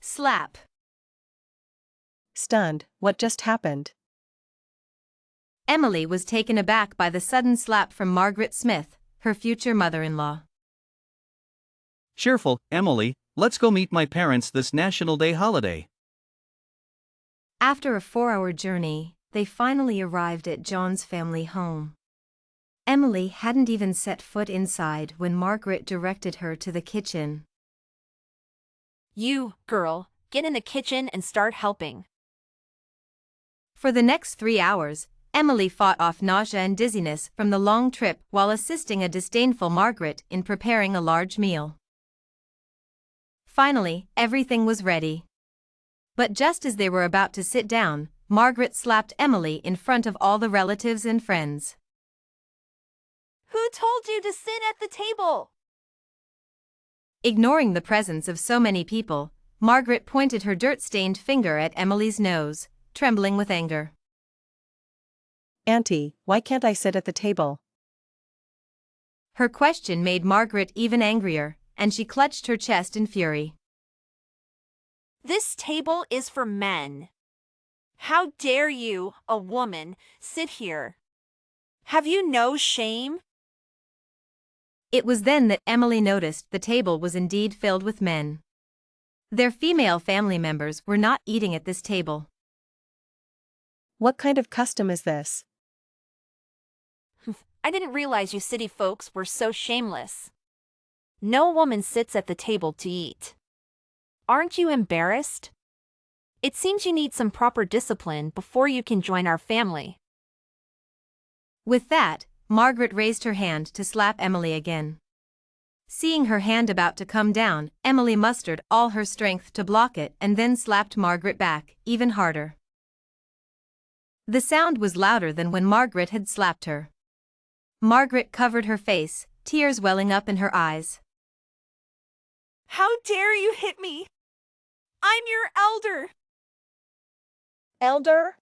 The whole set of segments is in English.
Slap. Stunned, what just happened? Emily was taken aback by the sudden slap from Margaret Smith, her future mother-in-law. Cheerful, Emily, let's go meet my parents this National Day holiday. After a 4-hour journey, they finally arrived at John's family home. Emily hadn't even set foot inside when Margaret directed her to the kitchen. You, girl, get in the kitchen and start helping. For the next 3 hours, Emily fought off nausea and dizziness from the long trip while assisting a disdainful Margaret in preparing a large meal. Finally, everything was ready. But just as they were about to sit down, Margaret slapped Emily in front of all the relatives and friends. Who told you to sit at the table? Ignoring the presence of so many people, Margaret pointed her dirt-stained finger at Emily's nose, trembling with anger. Auntie, why can't I sit at the table? Her question made Margaret even angrier, and she clutched her chest in fury. This table is for men. How dare you, a woman, sit here? Have you no shame? It was then that Emily noticed the table was indeed filled with men. Their female family members were not eating at this table. What kind of custom is this? I didn't realize you city folks were so shameless. No woman sits at the table to eat. Aren't you embarrassed? It seems you need some proper discipline before you can join our family. With that, Margaret raised her hand to slap Emily again. Seeing her hand about to come down, Emily mustered all her strength to block it and then slapped Margaret back, even harder. The sound was louder than when Margaret had slapped her. Margaret covered her face, tears welling up in her eyes. How dare you hit me? I'm your elder. Elder?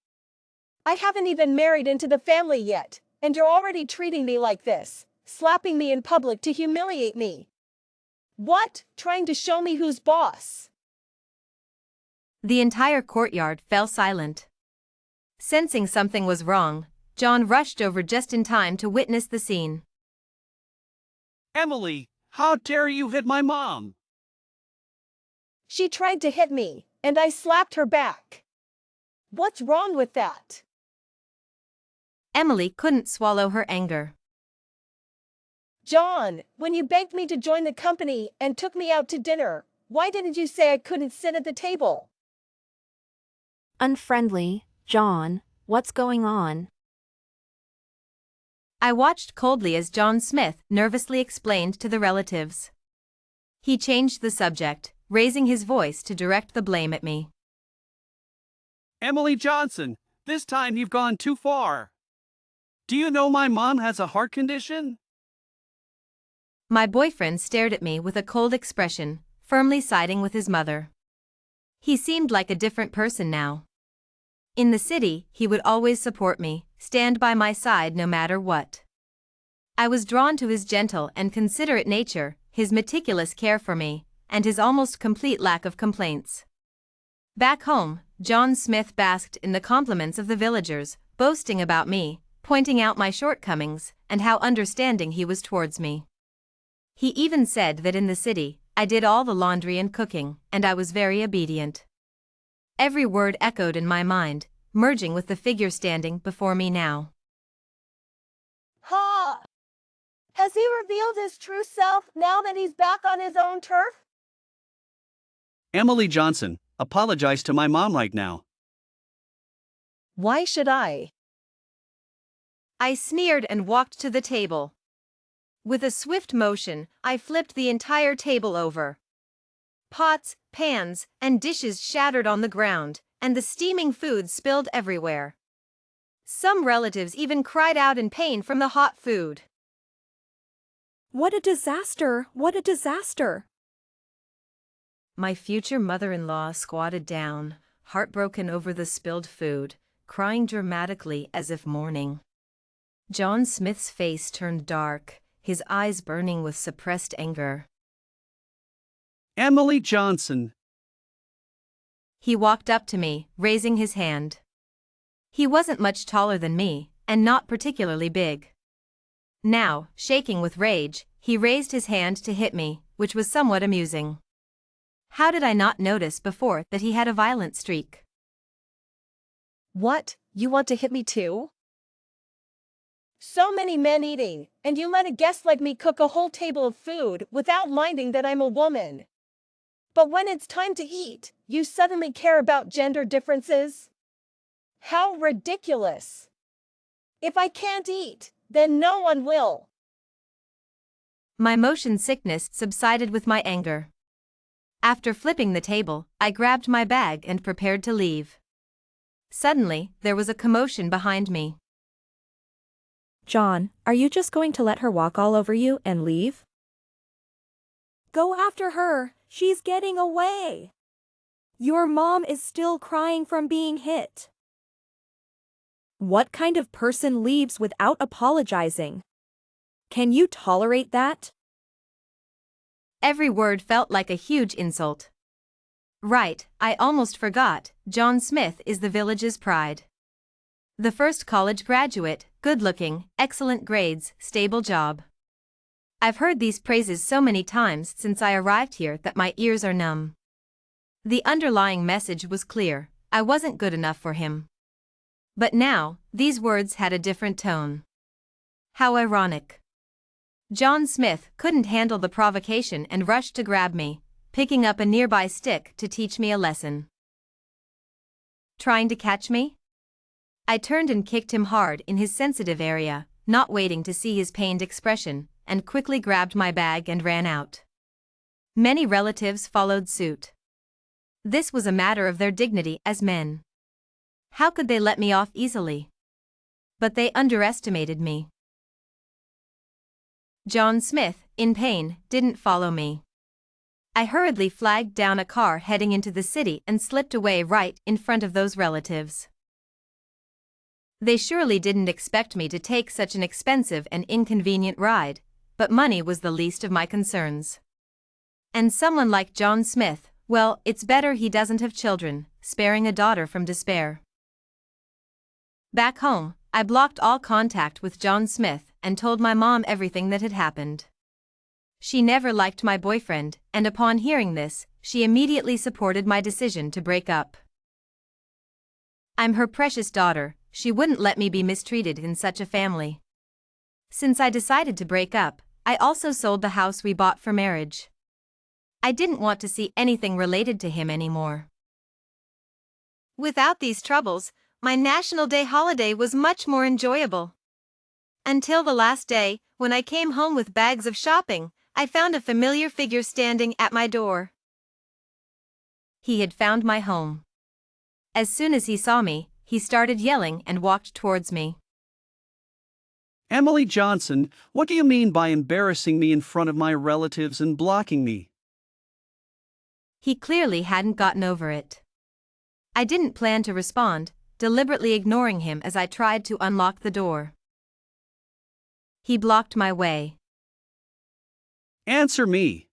I haven't even married into the family yet, and you're already treating me like this, slapping me in public to humiliate me. What? Trying to show me who's boss? The entire courtyard fell silent. Sensing something was wrong, John rushed over just in time to witness the scene. Emily, how dare you hit my mom? She tried to hit me, and I slapped her back. What's wrong with that? Emily couldn't swallow her anger. John, when you begged me to join the company and took me out to dinner, why didn't you say I couldn't sit at the table? Unfriendly, John, what's going on? I watched coldly as John Smith nervously explained to the relatives. He changed the subject, raising his voice to direct the blame at me. Emily Johnson, this time you've gone too far. Do you know my mom has a heart condition? My boyfriend stared at me with a cold expression, firmly siding with his mother. He seemed like a different person now. In the city, he would always support me, stand by my side no matter what. I was drawn to his gentle and considerate nature, his meticulous care for me, and his almost complete lack of complaints. Back home, John Smith basked in the compliments of the villagers, boasting about me, pointing out my shortcomings, and how understanding he was towards me. He even said that in the city, I did all the laundry and cooking, and I was very obedient. Every word echoed in my mind, merging with the figure standing before me now. Ha! Has he revealed his true self now that he's back on his own turf? Emily Johnson, apologize to my mom right now. Why should I? I sneered and walked to the table. With a swift motion, I flipped the entire table over. Pots, pans, and dishes shattered on the ground, and the steaming food spilled everywhere. Some relatives even cried out in pain from the hot food. What a disaster! What a disaster! My future mother-in-law squatted down, heartbroken over the spilled food, crying dramatically as if mourning. John Smith's face turned dark, his eyes burning with suppressed anger. Emily Johnson. he walked up to me, raising his hand. He wasn't much taller than me, and not particularly big. Now, shaking with rage, he raised his hand to hit me, which was somewhat amusing. How did I not notice before that he had a violent streak? What, you want to hit me too? So many men eating, and you let a guest like me cook a whole table of food without minding that I'm a woman. But when it's time to eat, you suddenly care about gender differences? How ridiculous! If I can't eat, then no one will. My motion sickness subsided with my anger. After flipping the table, I grabbed my bag and prepared to leave. Suddenly, there was a commotion behind me. John, are you just going to let her walk all over you and leave? Go after her, she's getting away. Your mom is still crying from being hit. What kind of person leaves without apologizing? Can you tolerate that? Every word felt like a huge insult. Right, I almost forgot, John Smith is the village's pride. The first college graduate, good-looking, excellent grades, stable job. I've heard these praises so many times since I arrived here that my ears are numb. The underlying message was clear, I wasn't good enough for him. But now, these words had a different tone. How ironic. John Smith couldn't handle the provocation and rushed to grab me, picking up a nearby stick to teach me a lesson. Trying to catch me? I turned and kicked him hard in his sensitive area, not waiting to see his pained expression, and quickly grabbed my bag and ran out. Many relatives followed suit. This was a matter of their dignity as men. How could they let me off easily? But they underestimated me. John Smith, in pain, didn't follow me. I hurriedly flagged down a car heading into the city and slipped away right in front of those relatives. They surely didn't expect me to take such an expensive and inconvenient ride, but money was the least of my concerns. And someone like John Smith, well, it's better he doesn't have children, sparing a daughter from despair. Back home, I blocked all contact with John Smith and told my mom everything that had happened. She never liked my boyfriend, and upon hearing this, she immediately supported my decision to break up. I'm her precious daughter, she wouldn't let me be mistreated in such a family. Since I decided to break up, I also sold the house we bought for marriage. I didn't want to see anything related to him anymore. Without these troubles, my National Day holiday was much more enjoyable. Until the last day, when I came home with bags of shopping, I found a familiar figure standing at my door. He had found my home. As soon as he saw me, he started yelling and walked towards me. Emily Johnson, what do you mean by embarrassing me in front of my relatives and blocking me? He clearly hadn't gotten over it. I didn't plan to respond, deliberately ignoring him as I tried to unlock the door. He blocked my way. Answer me.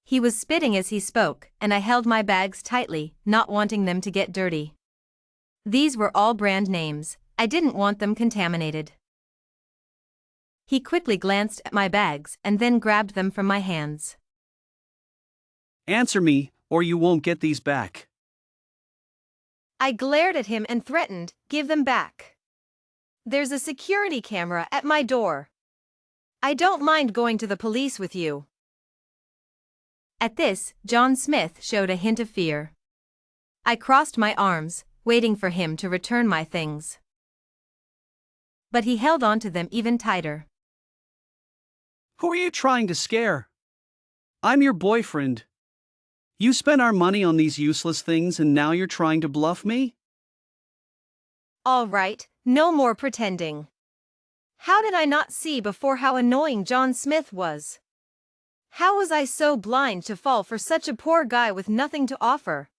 He was spitting as he spoke, and I held my bags tightly, not wanting them to get dirty. These were all brand names, I didn't want them contaminated. He quickly glanced at my bags and then grabbed them from my hands. Answer me, or you won't get these back. I glared at him and threatened, give them back. There's a security camera at my door. I don't mind going to the police with you. At this, John Smith showed a hint of fear. I crossed my arms, waiting for him to return my things. But he held on to them even tighter. Who are you trying to scare? I'm your boyfriend. You spent our money on these useless things and now you're trying to bluff me? All right, no more pretending. How did I not see before how annoying John Smith was? How was I so blind to fall for such a poor guy with nothing to offer?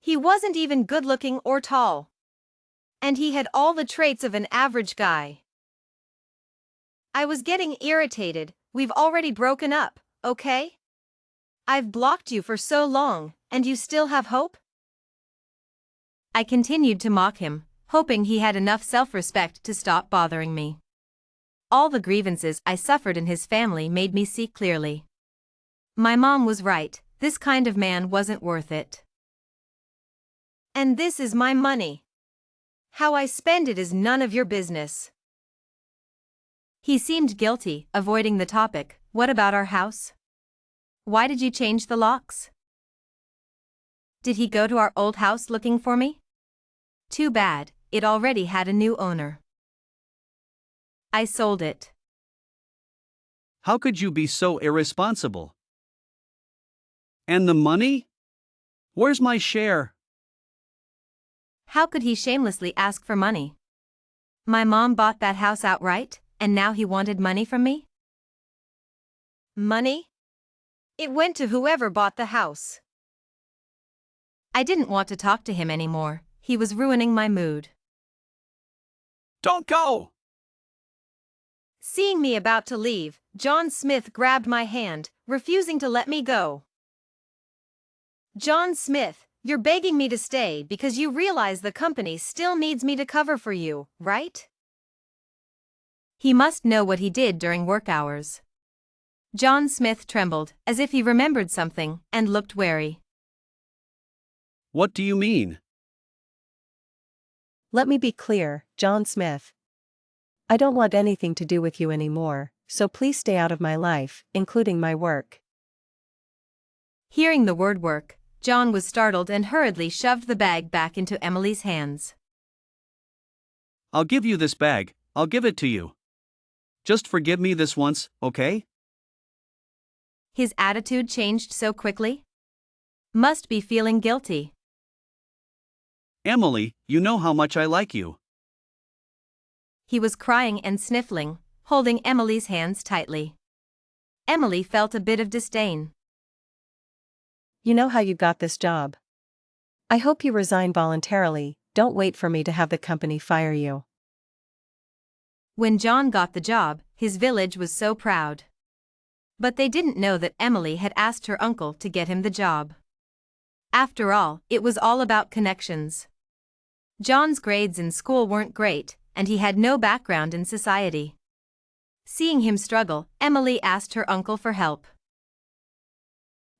He wasn't even good-looking or tall. And he had all the traits of an average guy. I was getting irritated. We've already broken up, okay? I've blocked you for so long, and you still have hope? I continued to mock him, hoping he had enough self-respect to stop bothering me. All the grievances I suffered in his family made me see clearly. My mom was right, this kind of man wasn't worth it. And this is my money. How I spend it is none of your business. He seemed guilty, avoiding the topic. What about our house? Why did you change the locks? Did he go to our old house looking for me? Too bad, it already had a new owner. I sold it. How could you be so irresponsible? And the money? Where's my share? How could he shamelessly ask for money? My mom bought that house outright, and now he wanted money from me? Money? It went to whoever bought the house. I didn't want to talk to him anymore, he was ruining my mood. Don't go! Seeing me about to leave, John Smith grabbed my hand, refusing to let me go. John Smith, you're begging me to stay because you realize the company still needs me to cover for you, right? He must know what he did during work hours. John Smith trembled, as if he remembered something, and looked wary. What do you mean? Let me be clear, John Smith. I don't want anything to do with you anymore, so please stay out of my life, including my work. Hearing the word work, John was startled and hurriedly shoved the bag back into Emily's hands. I'll give you this bag, I'll give it to you. Just forgive me this once, okay? His attitude changed so quickly? Must be feeling guilty. Emily, you know how much I like you. He was crying and sniffling, holding Emily's hands tightly. Emily felt a bit of disdain. You know how you got this job. I hope you resign voluntarily, don't wait for me to have the company fire you. When John got the job, his village was so proud. But they didn't know that Emily had asked her uncle to get him the job. After all, it was all about connections. John's grades in school weren't great, and he had no background in society. Seeing him struggle, Emily asked her uncle for help.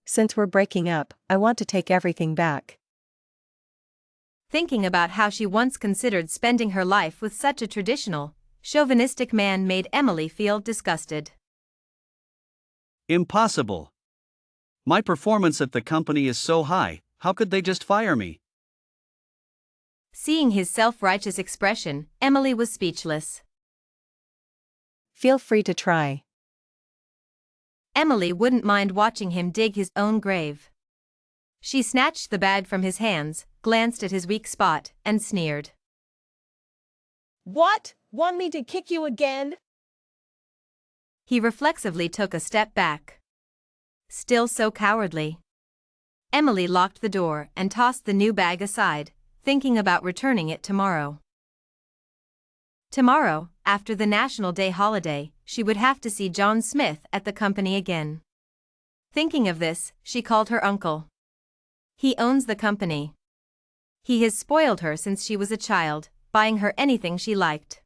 Since we're breaking up, I want to take everything back. Thinking about how she once considered spending her life with such a traditional, chauvinistic man made Emily feel disgusted. Impossible. My performance at the company is so high, how could they just fire me? Seeing his self-righteous expression, Emily was speechless. Feel free to try. Emily wouldn't mind watching him dig his own grave. She snatched the bag from his hands, glanced at his weak spot, and sneered. What? Want me to kick you again? He reflexively took a step back. Still so cowardly. Emily locked the door and tossed the new bag aside, thinking about returning it tomorrow. Tomorrow, after the National Day holiday, she would have to see John Smith at the company again. Thinking of this, she called her uncle. He owns the company. He has spoiled her since she was a child, buying her anything she liked.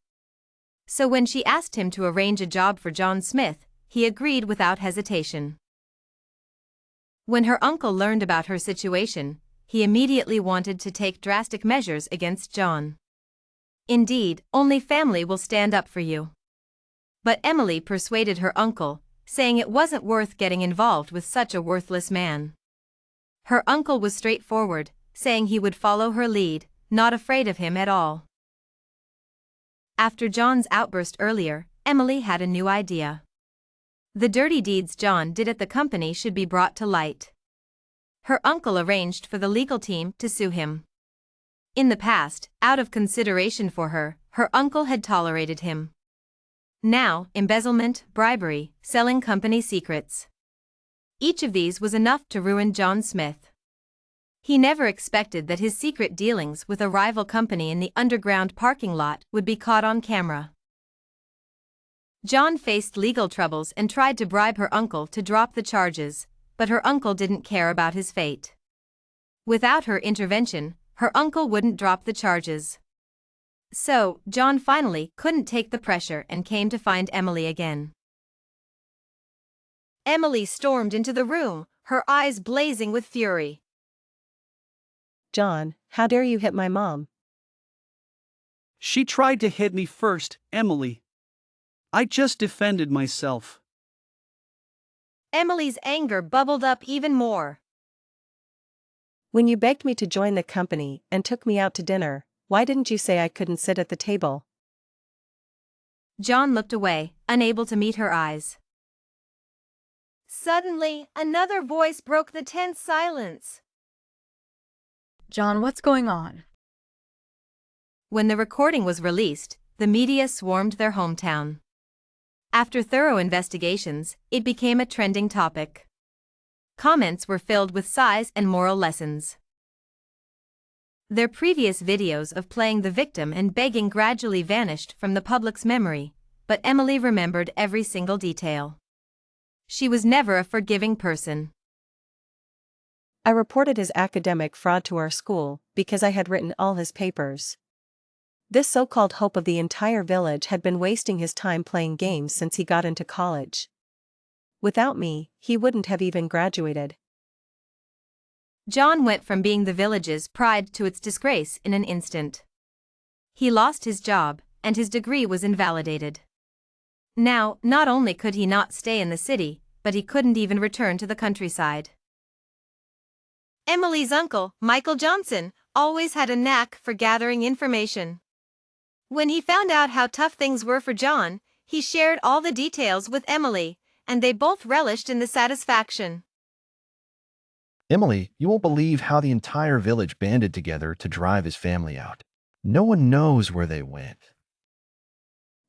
So when she asked him to arrange a job for John Smith, he agreed without hesitation. When her uncle learned about her situation, he immediately wanted to take drastic measures against John. Indeed, only family will stand up for you. But Emily persuaded her uncle, saying it wasn't worth getting involved with such a worthless man. Her uncle was straightforward, saying he would follow her lead, not afraid of him at all. After John's outburst earlier, Emily had a new idea. The dirty deeds John did at the company should be brought to light. Her uncle arranged for the legal team to sue him. In the past, out of consideration for her, her uncle had tolerated him. Now, embezzlement, bribery, selling company secrets. Each of these was enough to ruin John Smith. He never expected that his secret dealings with a rival company in the underground parking lot would be caught on camera. John faced legal troubles and tried to bribe her uncle to drop the charges, but her uncle didn't care about his fate. Without her intervention, her uncle wouldn't drop the charges. So, John finally couldn't take the pressure and came to find Emily again. Emily stormed into the room, her eyes blazing with fury. John, how dare you hit my mom? She tried to hit me first, Emily. I just defended myself. Emily's anger bubbled up even more. When you begged me to join the company and took me out to dinner, why didn't you say I couldn't sit at the table? John looked away, unable to meet her eyes. Suddenly, another voice broke the tense silence. John, what's going on? When the recording was released, the media swarmed their hometown. After thorough investigations, it became a trending topic. Comments were filled with sighs and moral lessons. Their previous videos of playing the victim and begging gradually vanished from the public's memory, but Emily remembered every single detail. She was never a forgiving person. I reported his academic fraud to our school because I had written all his papers. This so-called hope of the entire village had been wasting his time playing games since he got into college. Without me, he wouldn't have even graduated. John went from being the village's pride to its disgrace in an instant. He lost his job, and his degree was invalidated. Now, not only could he not stay in the city, but he couldn't even return to the countryside. Emily's uncle, Michael Johnson, always had a knack for gathering information. When he found out how tough things were for John, he shared all the details with Emily, and they both relished in the satisfaction. Emily, you won't believe how the entire village banded together to drive his family out. No one knows where they went.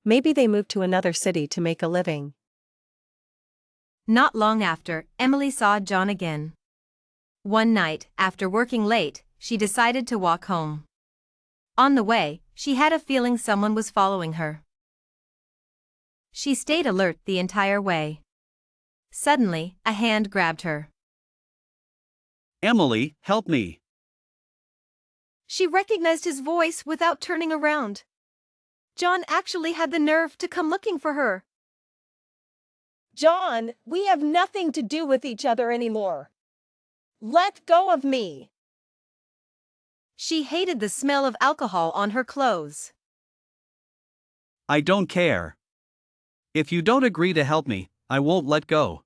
Maybe they moved to another city to make a living. Not long after, Emily saw John again. One night, after working late, she decided to walk home. On the way, she had a feeling someone was following her. She stayed alert the entire way. Suddenly, a hand grabbed her. Emily, help me. She recognized his voice without turning around. John actually had the nerve to come looking for her. John, we have nothing to do with each other anymore. Let go of me. She hated the smell of alcohol on her clothes. I don't care. If you don't agree to help me, I won't let go.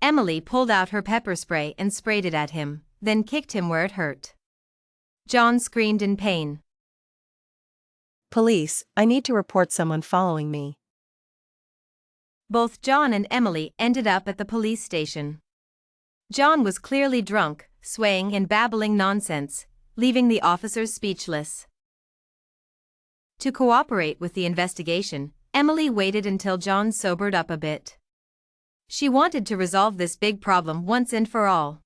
Emily pulled out her pepper spray and sprayed it at him, then kicked him where it hurt. John screamed in pain. Police, I need to report someone following me. Both John and Emily ended up at the police station. John was clearly drunk, swaying and babbling nonsense, leaving the officers speechless. To cooperate with the investigation, Emily waited until John sobered up a bit. She wanted to resolve this big problem once and for all.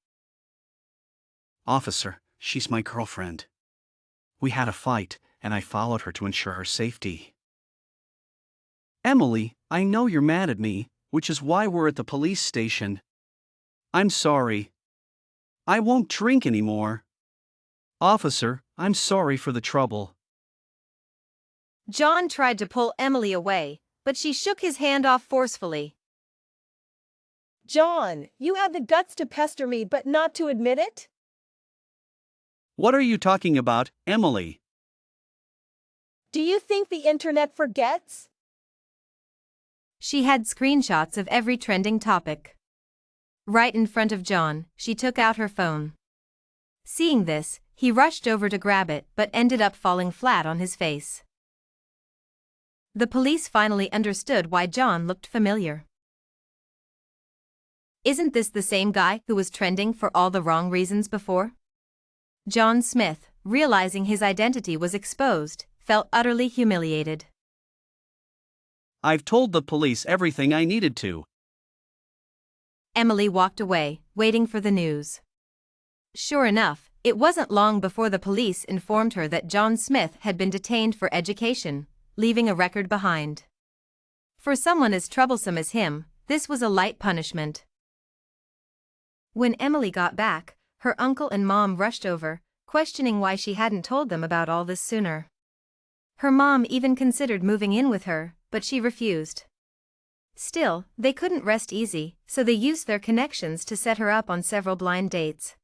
Officer, she's my girlfriend. We had a fight, and I followed her to ensure her safety. Emily, I know you're mad at me, which is why we're at the police station. I'm sorry. I won't drink anymore. Officer, I'm sorry for the trouble. John tried to pull Emily away, but she shook his hand off forcefully. John, you have the guts to pester me but not to admit it? What are you talking about, Emily? Do you think the internet forgets? She had screenshots of every trending topic. Right in front of John, she took out her phone. Seeing this, he rushed over to grab it but ended up falling flat on his face. The police finally understood why John looked familiar. Isn't this the same guy who was trending for all the wrong reasons before? John Smith, realizing his identity was exposed, felt utterly humiliated. I've told the police everything I needed to. Emily walked away, waiting for the news. Sure enough, it wasn't long before the police informed her that John Smith had been detained for education, leaving a record behind. For someone as troublesome as him, this was a light punishment. When Emily got back, her uncle and mom rushed over, questioning why she hadn't told them about all this sooner. Her mom even considered moving in with her, but she refused. Still, they couldn't rest easy, so they used their connections to set her up on several blind dates.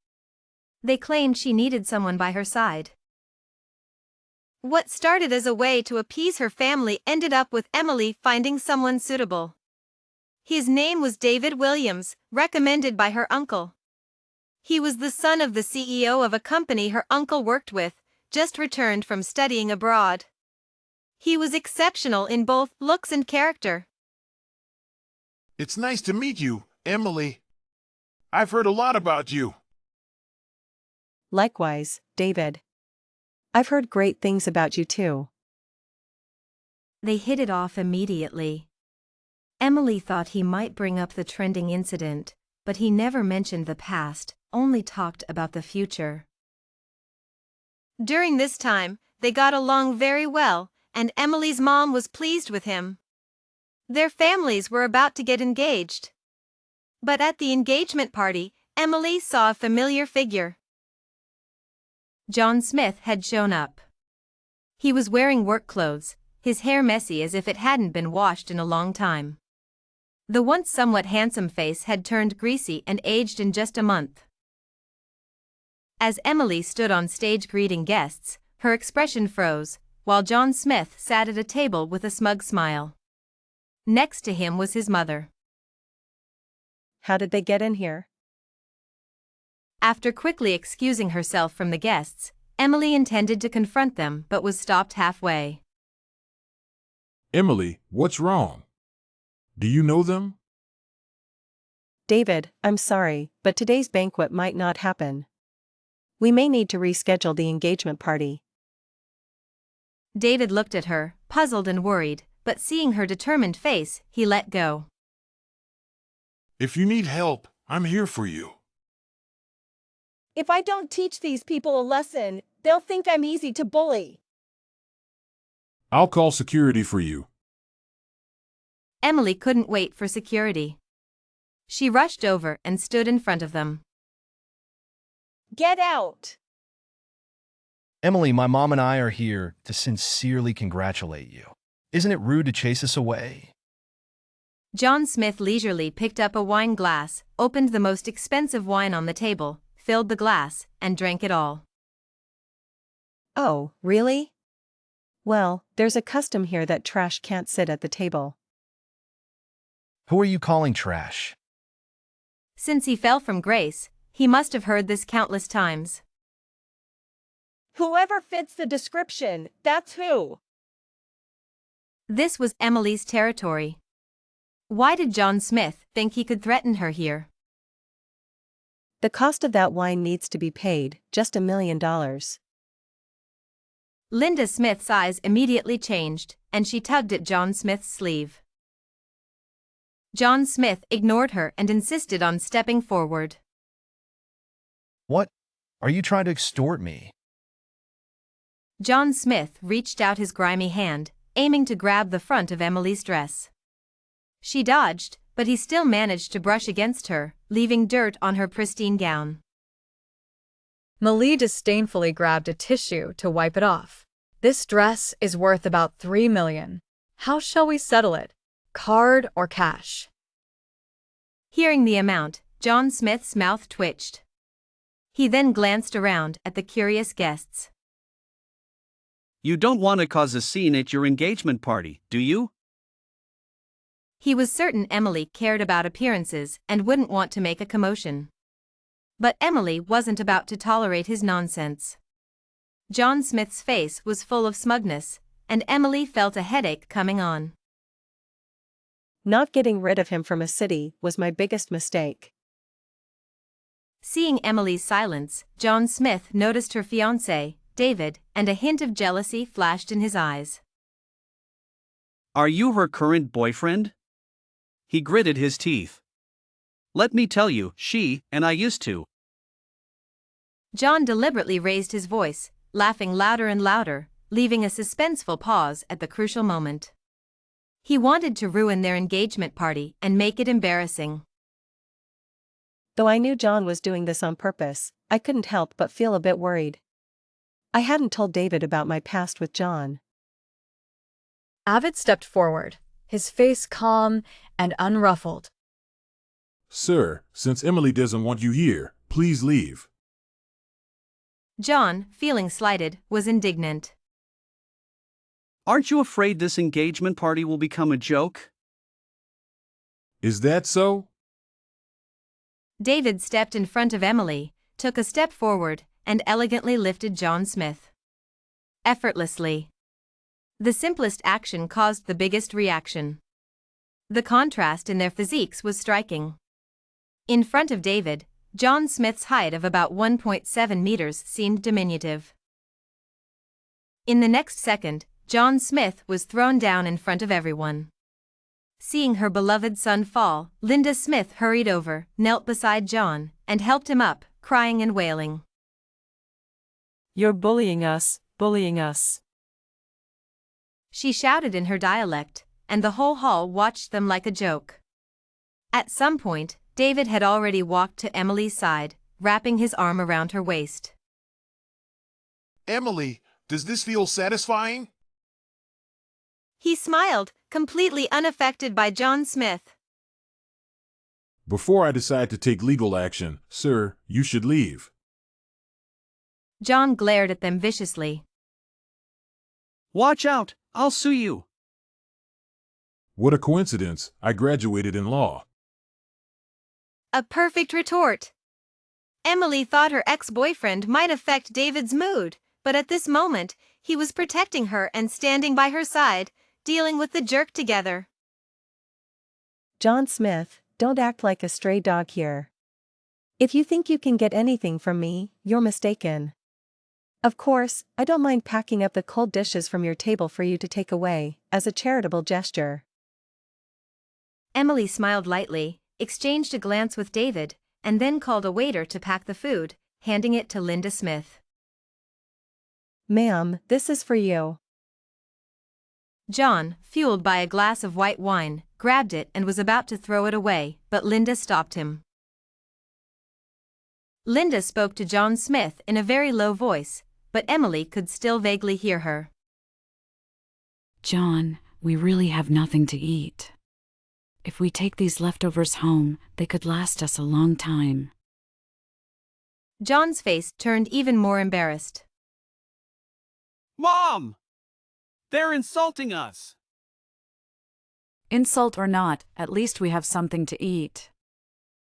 They claimed she needed someone by her side. What started as a way to appease her family ended up with Emily finding someone suitable. His name was David Williams, recommended by her uncle. He was the son of the CEO of a company her uncle worked with, just returned from studying abroad. He was exceptional in both looks and character. It's nice to meet you, Emily. I've heard a lot about you. Likewise, David. I've heard great things about you too. They hit it off immediately. Emily thought he might bring up the trending incident, but he never mentioned the past, only talked about the future. During this time, they got along very well, and Emily's mom was pleased with him. Their families were about to get engaged. But at the engagement party, Emily saw a familiar figure. John Smith had shown up. He was wearing work clothes, his hair messy as if it hadn't been washed in a long time. The once somewhat handsome face had turned greasy and aged in just a month. As Emily stood on stage greeting guests, her expression froze, while John Smith sat at a table with a smug smile. Next to him was his mother. How did they get in here? After quickly excusing herself from the guests, Emily intended to confront them but was stopped halfway. Emily, what's wrong? Do you know them? David, I'm sorry, but today's banquet might not happen. We may need to reschedule the engagement party. David looked at her, puzzled and worried, but seeing her determined face, he let go. If you need help, I'm here for you. If I don't teach these people a lesson, they'll think I'm easy to bully. I'll call security for you. Emily couldn't wait for security. She rushed over and stood in front of them. Get out! Emily, my mom and I are here to sincerely congratulate you. Isn't it rude to chase us away? John Smith leisurely picked up a wine glass, opened the most expensive wine on the table, filled the glass, and drank it all. Oh, really? Well, there's a custom here that trash can't sit at the table. Who are you calling trash? Since he fell from grace, he must have heard this countless times. Whoever fits the description, that's who. This was Emily's territory. Why did John Smith think he could threaten her here? The cost of that wine needs to be paid, just $1 million. Linda Smith's eyes immediately changed, and she tugged at John Smith's sleeve. John Smith ignored her and insisted on stepping forward. What? Are you trying to extort me? John Smith reached out his grimy hand, aiming to grab the front of Emily's dress. She dodged, but he still managed to brush against her, leaving dirt on her pristine gown. Malie disdainfully grabbed a tissue to wipe it off. This dress is worth about $3 million. How shall we settle it? Card or cash? Hearing the amount, John Smith's mouth twitched. He then glanced around at the curious guests. You don't want to cause a scene at your engagement party, do you? He was certain Emily cared about appearances and wouldn't want to make a commotion. But Emily wasn't about to tolerate his nonsense. John Smith's face was full of smugness, and Emily felt a headache coming on. Not getting rid of him from a city was my biggest mistake. Seeing Emily's silence, John Smith noticed her fiancé, David, and a hint of jealousy flashed in his eyes. Are you her current boyfriend? He gritted his teeth. Let me tell you, she and I used to. John deliberately raised his voice, laughing louder and louder, leaving a suspenseful pause at the crucial moment. He wanted to ruin their engagement party and make it embarrassing. Though I knew John was doing this on purpose, I couldn't help but feel a bit worried. I hadn't told David about my past with John. Avid stepped forward, his face calm and unruffled. Sir, since Emily doesn't want you here, please leave. John, feeling slighted, was indignant. Aren't you afraid this engagement party will become a joke? Is that so? David stepped in front of Emily, took a step forward, and elegantly lifted John Smith. Effortlessly. The simplest action caused the biggest reaction. The contrast in their physiques was striking. In front of David, John Smith's height of about 1.7 meters seemed diminutive. In the next second, John Smith was thrown down in front of everyone. Seeing her beloved son fall, Linda Smith hurried over, knelt beside John, and helped him up, crying and wailing. "You're bullying us, bullying us." She shouted in her dialect, and the whole hall watched them like a joke. At some point, David had already walked to Emily's side, wrapping his arm around her waist. Emily, does this feel satisfying? He smiled, completely unaffected by John Smith. Before I decide to take legal action, sir, you should leave. John glared at them viciously. Watch out, I'll sue you. What a coincidence, I graduated in law. A perfect retort. Emily thought her ex-boyfriend might affect David's mood, but at this moment, he was protecting her and standing by her side, dealing with the jerk together. John Smith, don't act like a stray dog here. If you think you can get anything from me, you're mistaken. Of course, I don't mind packing up the cold dishes from your table for you to take away, as a charitable gesture. Emily smiled lightly, exchanged a glance with David, and then called a waiter to pack the food, handing it to Linda Smith. Ma'am, this is for you. John, fueled by a glass of white wine, grabbed it and was about to throw it away, but Linda stopped him. Linda spoke to John Smith in a very low voice, but Emily could still vaguely hear her. John, we really have nothing to eat. If we take these leftovers home, they could last us a long time. John's face turned even more embarrassed. Mom! They're insulting us! Insult or not, at least we have something to eat.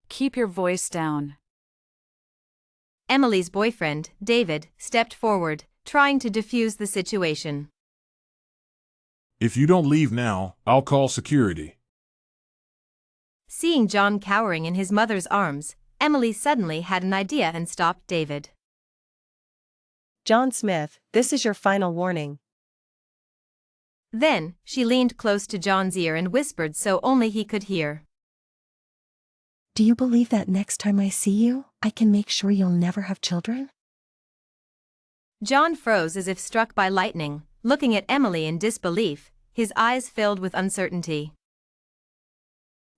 Keep your voice down. Emily's boyfriend, David, stepped forward, trying to defuse the situation. If you don't leave now, I'll call security. Seeing John cowering in his mother's arms, Emily suddenly had an idea and stopped David. John Smith, this is your final warning. Then, she leaned close to John's ear and whispered so only he could hear. Do you believe that next time I see you, I can make sure you'll never have children? John froze as if struck by lightning, looking at Emily in disbelief, his eyes filled with uncertainty.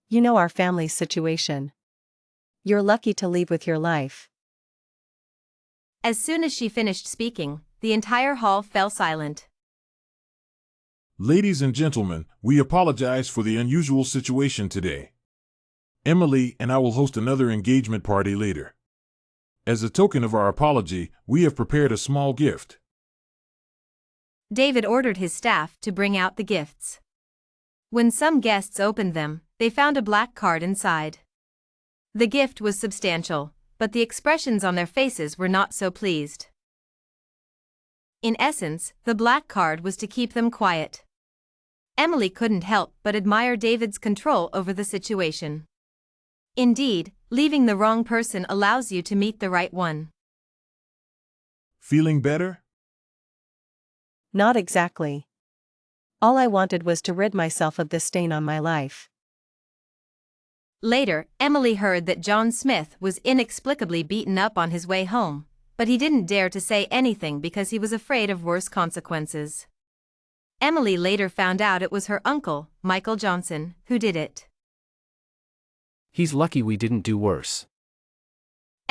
You know our family's situation. You're lucky to leave with your life. As soon as she finished speaking, the entire hall fell silent. Ladies and gentlemen, we apologize for the unusual situation today. Emily and I will host another engagement party later. As a token of our apology, we have prepared a small gift. David ordered his staff to bring out the gifts. When some guests opened them, they found a black card inside. The gift was substantial, but the expressions on their faces were not so pleased. In essence, the black card was to keep them quiet. Emily couldn't help but admire David's control over the situation. Indeed, leaving the wrong person allows you to meet the right one. Feeling better? Not exactly. All I wanted was to rid myself of this stain on my life. Later, Emily heard that John Smith was inexplicably beaten up on his way home, but he didn't dare to say anything because he was afraid of worse consequences. Emily later found out it was her uncle, Michael Johnson, who did it. He's lucky we didn't do worse.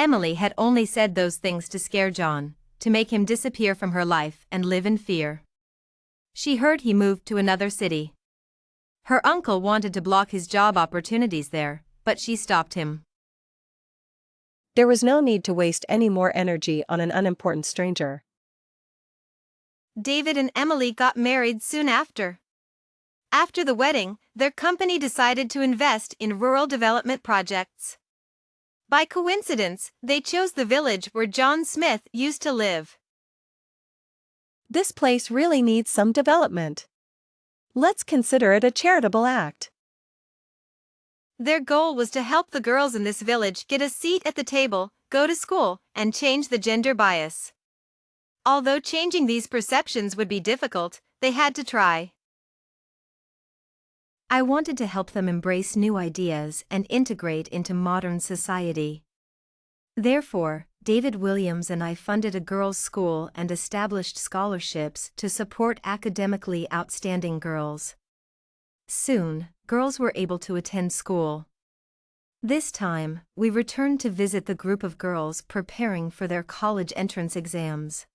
Emily had only said those things to scare John, to make him disappear from her life and live in fear. She heard he moved to another city. Her uncle wanted to block his job opportunities there, but she stopped him. There was no need to waste any more energy on an unimportant stranger. David and Emily got married soon after. After the wedding, their company decided to invest in rural development projects. By coincidence, they chose the village where John Smith used to live. This place really needs some development. Let's consider it a charitable act. Their goal was to help the girls in this village get a seat at the table, go to school, and change the gender bias. Although changing these perceptions would be difficult, they had to try. I wanted to help them embrace new ideas and integrate into modern society. Therefore, David Williams and I funded a girls' school and established scholarships to support academically outstanding girls. Soon, girls were able to attend school. This time, we returned to visit the group of girls preparing for their college entrance exams.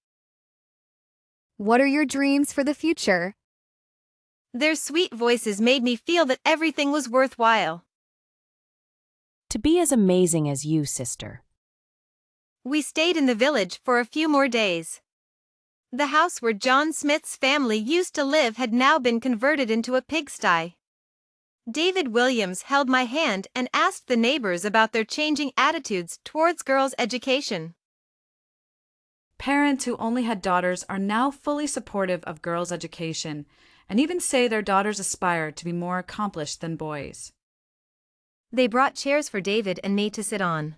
What are your dreams for the future? Their sweet voices made me feel that everything was worthwhile. To be as amazing as you, sister. We stayed in the village for a few more days. The house where John Smith's family used to live had now been converted into a pigsty. David Williams held my hand and asked the neighbors about their changing attitudes towards girls' education. Parents who only had daughters are now fully supportive of girls' education, and even say their daughters aspire to be more accomplished than boys. They brought chairs for David and me to sit on.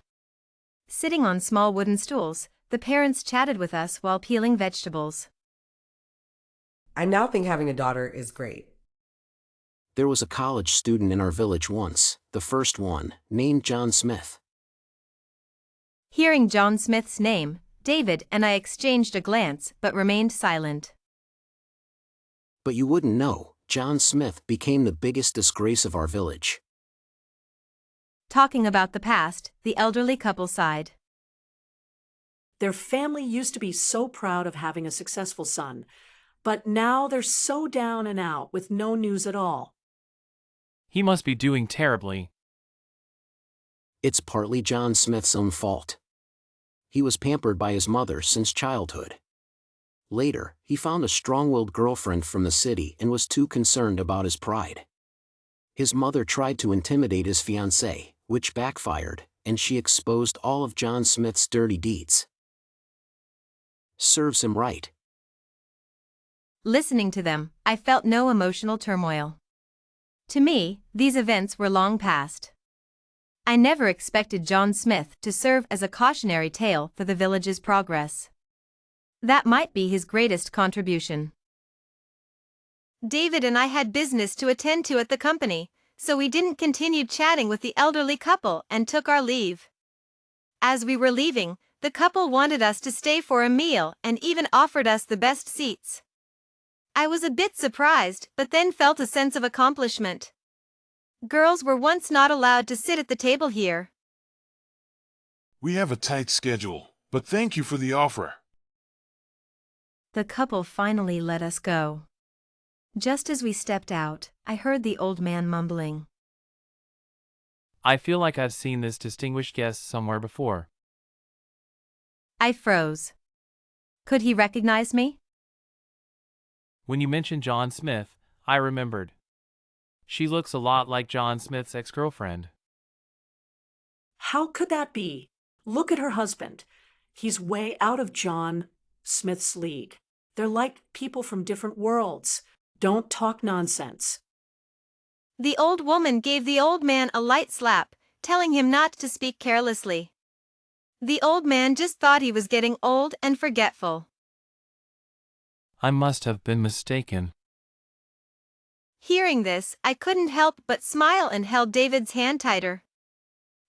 Sitting on small wooden stools, the parents chatted with us while peeling vegetables. I now think having a daughter is great. There was a college student in our village once, the first one, named John Smith. Hearing John Smith's name, David and I exchanged a glance but remained silent. But you wouldn't know, John Smith became the biggest disgrace of our village. Talking about the past, the elderly couple sighed. Their family used to be so proud of having a successful son, but now they're so down and out with no news at all. He must be doing terribly. It's partly John Smith's own fault. He was pampered by his mother since childhood. Later, he found a strong-willed girlfriend from the city and was too concerned about his pride. His mother tried to intimidate his fiancée, which backfired, and she exposed all of John Smith's dirty deeds. Serves him right. Listening to them, I felt no emotional turmoil. To me, these events were long past. I never expected John Smith to serve as a cautionary tale for the village's progress. That might be his greatest contribution. David and I had business to attend to at the company, so we didn't continue chatting with the elderly couple and took our leave. As we were leaving, the couple wanted us to stay for a meal and even offered us the best seats. I was a bit surprised, but then felt a sense of accomplishment. Girls were once not allowed to sit at the table here. We have a tight schedule, but thank you for the offer. The couple finally let us go. Just as we stepped out, I heard the old man mumbling. I feel like I've seen this distinguished guest somewhere before. I froze. Could he recognize me? When you mentioned John Smith, I remembered. She looks a lot like John Smith's ex-girlfriend. How could that be? Look at her husband. He's way out of John Smith's league. They're like people from different worlds. Don't talk nonsense. The old woman gave the old man a light slap, telling him not to speak carelessly. The old man just thought he was getting old and forgetful. I must have been mistaken. Hearing this, I couldn't help but smile and held David's hand tighter.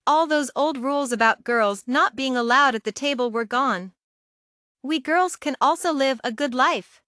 All those old rules about girls not being allowed at the table were gone. We girls can also live a good life.